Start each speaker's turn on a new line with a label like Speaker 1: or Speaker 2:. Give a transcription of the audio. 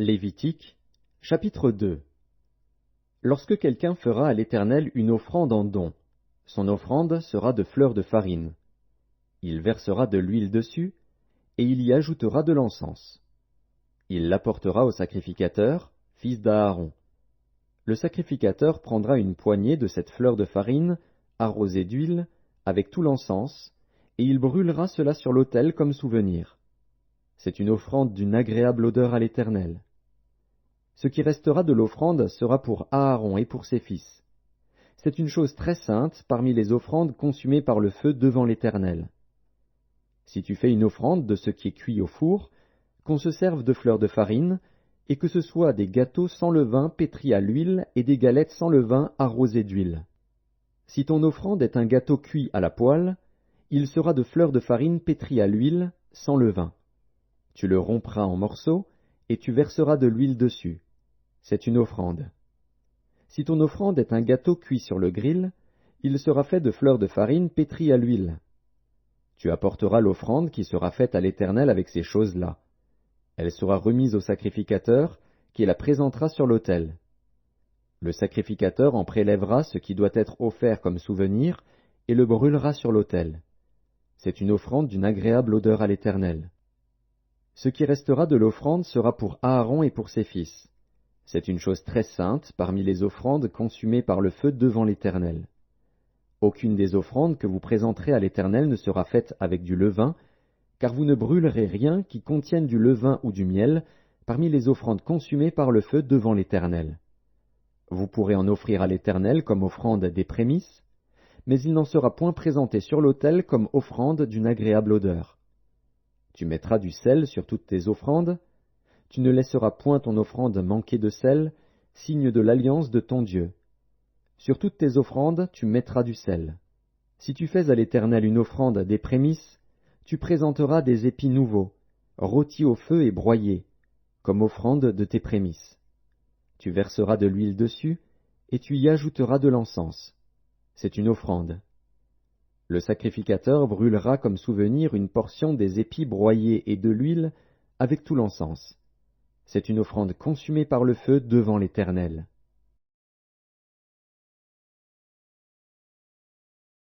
Speaker 1: Lévitique, chapitre 2. Lorsque quelqu'un fera à l'Éternel une offrande en don, son offrande sera de fleurs de farine. Il versera de l'huile dessus, et il y ajoutera de l'encens. Il l'apportera au sacrificateur, fils d'Aaron. Le sacrificateur prendra une poignée de cette fleur de farine, arrosée d'huile, avec tout l'encens, et il brûlera cela sur l'autel comme souvenir. C'est une offrande d'une agréable odeur à l'Éternel. Ce qui restera de l'offrande sera pour Aaron et pour ses fils. C'est une chose très sainte parmi les offrandes consumées par le feu devant l'Éternel. Si tu fais une offrande de ce qui est cuit au four, qu'on se serve de fleurs de farine, et que ce soit des gâteaux sans levain pétris à l'huile et des galettes sans levain arrosées d'huile. Si ton offrande est un gâteau cuit à la poêle, il sera de fleurs de farine pétries à l'huile, sans levain. Tu le rompras en morceaux, et tu verseras de l'huile dessus. C'est une offrande. Si ton offrande est un gâteau cuit sur le gril, il sera fait de fleurs de farine pétries à l'huile. Tu apporteras l'offrande qui sera faite à l'Éternel avec ces choses-là. Elle sera remise au sacrificateur, qui la présentera sur l'autel. Le sacrificateur en prélèvera ce qui doit être offert comme souvenir, et le brûlera sur l'autel. C'est une offrande d'une agréable odeur à l'Éternel. Ce qui restera de l'offrande sera pour Aaron et pour ses fils. C'est une chose très sainte parmi les offrandes consumées par le feu devant l'Éternel. Aucune des offrandes que vous présenterez à l'Éternel ne sera faite avec du levain, car vous ne brûlerez rien qui contienne du levain ou du miel parmi les offrandes consumées par le feu devant l'Éternel. Vous pourrez en offrir à l'Éternel comme offrande des prémices, mais il n'en sera point présenté sur l'autel comme offrande d'une agréable odeur. Tu mettras du sel sur toutes tes offrandes. Tu ne laisseras point ton offrande manquer de sel, signe de l'alliance de ton Dieu. Sur toutes tes offrandes, tu mettras du sel. Si tu fais à l'Éternel une offrande des prémices, tu présenteras des épis nouveaux, rôtis au feu et broyés, comme offrande de tes prémices. Tu verseras de l'huile dessus, et tu y ajouteras de l'encens. C'est une offrande. Le sacrificateur brûlera comme souvenir une portion des épis broyés et de l'huile avec tout l'encens. C'est une offrande consumée par le feu devant l'Éternel.